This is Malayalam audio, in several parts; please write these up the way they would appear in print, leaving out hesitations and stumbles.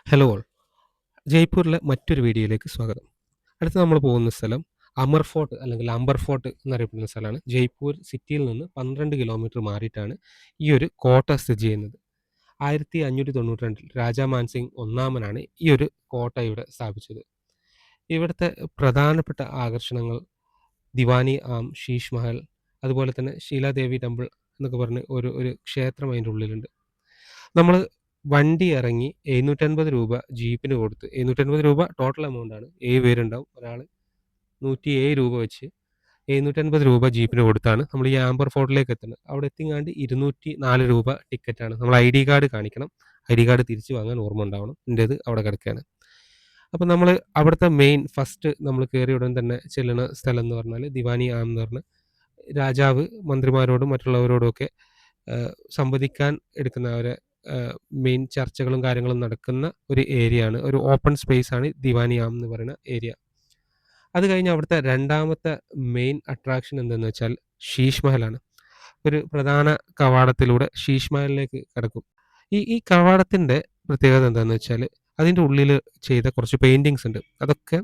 Hello all. ജയ്പൂരിലെ മറ്റൊരു വീഡിയോയിലേക്ക് സ്വാഗതം. അടുത്ത് നമ്മൾ പോകുന്ന സ്ഥലം അമർ ഫോർട്ട് അല്ലെങ്കിൽ അംബർ ഫോർട്ട് എന്നറിയപ്പെടുന്ന സ്ഥലമാണ്. ജയ്പൂർ സിറ്റിയിൽ നിന്ന് 12 കിലോമീറ്റർ മാറിയിട്ടാണ് ഈ ഒരു കോട്ട സ്ഥിതി ചെയ്യുന്നത്. 1592 രാജാ മാൻസിംഗ് ഒന്നാമനാണ് ഈ ഒരു കോട്ട ഇവിടെ സ്ഥാപിച്ചത്. ഇവിടുത്തെ പ്രധാനപ്പെട്ട ആകർഷണങ്ങൾ ദിവാനി ആം, ശീഷ് മഹൽ, അതുപോലെ തന്നെ ശീലാദേവി ടെമ്പിൾ എന്നൊക്കെ പറഞ്ഞ് ഒരു ഒരു ക്ഷേത്രം അതിൻ്റെ ഉള്ളിലുണ്ട്. നമ്മൾ വണ്ടി ഇറങ്ങി രൂപ ₹750 ജീപ്പിന് കൊടുത്ത് ₹750 ടോട്ടൽ എമൗണ്ടാണ്. 7 പേരുണ്ടാവും. ഒരാൾ ₹107 വെച്ച് ₹750 ജീപ്പിന് കൊടുത്താണ് നമ്മൾ ഈ ആംബർ ഫോർട്ടിലേക്ക് എത്തുന്നത്. അവിടെ എത്തിങ്ങാണ്ട് ₹204 ടിക്കറ്റാണ്. നമ്മൾ ഐഡി കാർഡ് കാണിക്കണം. ഐഡി കാർഡ് തിരിച്ച് വാങ്ങാൻ ഓർമ്മ ഉണ്ടാവണം. എൻ്റേത് അവിടെ കിടക്കുകയാണ്. അപ്പോൾ നമ്മൾ അവിടുത്തെ മെയിൻ ഫസ്റ്റ് നമ്മൾ കയറിയ ഉടൻ തന്നെ ചെല്ലുന്ന സ്ഥലം എന്ന് പറഞ്ഞാൽ ദിവാനി ആം എന്ന് പറഞ്ഞ രാജാവ് മന്ത്രിമാരോടും മറ്റുള്ളവരോടുമൊക്കെ സംവദിക്കാൻ എടുക്കുന്ന അവരെ മെയിൻ ചർച്ചകളും കാര്യങ്ങളും നടക്കുന്ന ഒരു ഏരിയയാണ്. ഒരു ഓപ്പൺ സ്പേസ് ആണ് ദിവാനി ആം എന്ന് പറയുന്ന ഏരിയ. അത് കഴിഞ്ഞ് അവിടുത്തെ രണ്ടാമത്തെ മെയിൻ അട്രാക്ഷൻ എന്തെന്ന് വെച്ചാൽ ശീഷ് മഹലാണ്. ഒരു പ്രധാന കവാടത്തിലൂടെ ശീഷ് മഹലിലേക്ക് കടക്കും. ഈ കവാടത്തിൻ്റെ പ്രത്യേകത എന്താണെന്ന് വെച്ചാൽ അതിൻ്റെ ഉള്ളിൽ ചെയ്ത കുറച്ച് പെയിൻറ്റിങ്സ് ഉണ്ട്. അതൊക്കെ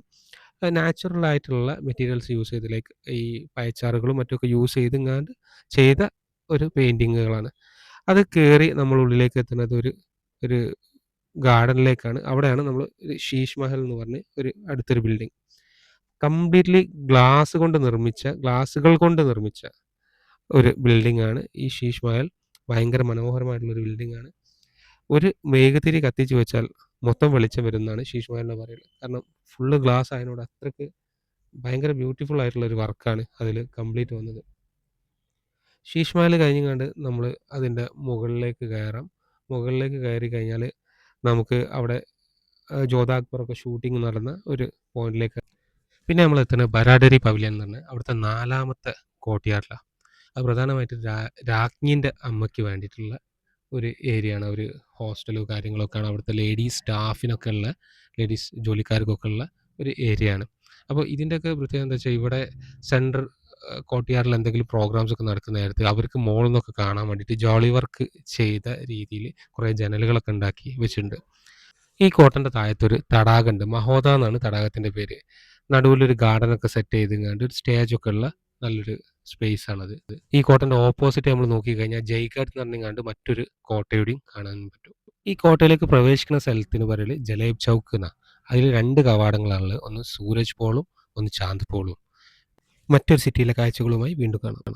നാച്ചുറൽ ആയിട്ടുള്ള മെറ്റീരിയൽസ് യൂസ് ചെയ്ത് ലൈക്ക് ഈ പയച്ചാറുകളും മറ്റുമൊക്കെ യൂസ് ചെയ്തെങ്ങാണ്ട് ചെയ്ത ഒരു പെയിൻറ്റിങ്ങുകളാണ്. അത് കയറി നമ്മൾ ഉള്ളിലേക്ക് എത്തുന്നത് ഒരു ഗാർഡനിലേക്കാണ്. അവിടെയാണ് നമ്മൾ ശീഷ് മഹൽ എന്ന് പറഞ്ഞ് അടുത്തൊരു ബിൽഡിംഗ്. കംപ്ലീറ്റ്ലി ഗ്ലാസുകൾ കൊണ്ട് നിർമ്മിച്ച ഒരു ബിൽഡിംഗ് ആണ് ഈ ശീഷ് മഹൽ. ഭയങ്കര മനോഹരമായിട്ടുള്ളൊരു ബിൽഡിംഗ് ആണ്. ഒരു മെഴുകുതിരി കത്തിച്ച് വെച്ചാൽ മൊത്തം വെളിച്ചം വരുമെന്നാണ് ശീഷ് മഹലിനെ പറയുന്നത്. കാരണം ഫുള്ള് ഗ്ലാസ് ആയതിനോട് അത്രയ്ക്ക് ഭയങ്കര ബ്യൂട്ടിഫുൾ ആയിട്ടുള്ള ഒരു വർക്കാണ് അതിൽ കംപ്ലീറ്റ് വന്നത്. ശീഷ് മഹൽ കഴിഞ്ഞങ്ങാണ്ട് നമ്മൾ അതിൻ്റെ മുകളിലേക്ക് കയറാം. മുകളിലേക്ക് കയറി കഴിഞ്ഞാൽ നമുക്ക് അവിടെ ജോധ അക്ബറൊക്കെ ഷൂട്ടിംഗ് നടന്ന ഒരു പോയിന്റിലേക്ക്. പിന്നെ നമ്മൾ എത്തുന്നത് ബരാഡരി പവലിയൻ എന്ന് പറഞ്ഞാൽ അവിടുത്തെ 4ാമത്തെ കോർട്ട്യാർഡിലാണ്. അത് പ്രധാനമായിട്ടും രാജ്ഞീൻ്റെ അമ്മയ്ക്ക് വേണ്ടിയിട്ടുള്ള ഒരു ഏരിയയാണ്. ഒരു ഹോസ്റ്റലോ കാര്യങ്ങളൊക്കെയാണ്. അവിടുത്തെ സ്റ്റാഫിനൊക്കെ ഉള്ള ലേഡീസ് ജോലിക്കാർക്കൊക്കെ ഉള്ള ഒരു ഏരിയയാണ്. അപ്പോൾ ഇതിൻ്റെയൊക്കെ പ്രത്യേകത എന്താ വെച്ചാൽ ഇവിടെ സെൻട്രൽ കോർട്ട്യാർഡിൽ എന്തെങ്കിലും പ്രോഗ്രാംസ് ഒക്കെ നടക്കുന്ന നേരത്ത് അവർക്ക് മോളിൽ നിന്നൊക്കെ കാണാൻ വേണ്ടിയിട്ട് ജോളി വർക്ക് ചെയ്ത രീതിയിൽ കുറേ ജനലുകളൊക്കെ ഉണ്ടാക്കി വെച്ചിട്ടുണ്ട്. ഈ കോട്ടൻ്റെ താഴത്തൊരു തടാകമുണ്ട്. മഹോദ എന്നാണ് തടാകത്തിൻ്റെ പേര്. നടുവിലൊരു ഗാർഡനൊക്കെ സെറ്റ് ചെയ്തെങ്ങാണ്ട് ഒരു സ്റ്റേജൊക്കെ ഉള്ള നല്ലൊരു സ്പേസ് ആണത്. ഈ കോട്ടൻ്റെ ഓപ്പോസിറ്റ് നമ്മൾ നോക്കിക്കഴിഞ്ഞാൽ ജയ്ഗഡ് എന്ന് പറഞ്ഞാണ്ട് മറ്റൊരു കോട്ടയുടെയും കാണാൻ പറ്റും. ഈ കോട്ടയിലേക്ക് പ്രവേശിക്കുന്ന സ്ഥലത്തിന് പറയൽ ജലേബ് ചൗക്ക് എന്നാണ്. അതിൽ 2 കവാടങ്ങളാണുള്ളത്. ഒന്ന് സൂരജ് പോളും ഒന്ന് ചാന്ദ് പോളും. മറ്റൊരു സിറ്റിയിലെ കാഴ്ചകളുമായി വീണ്ടും കാണാം.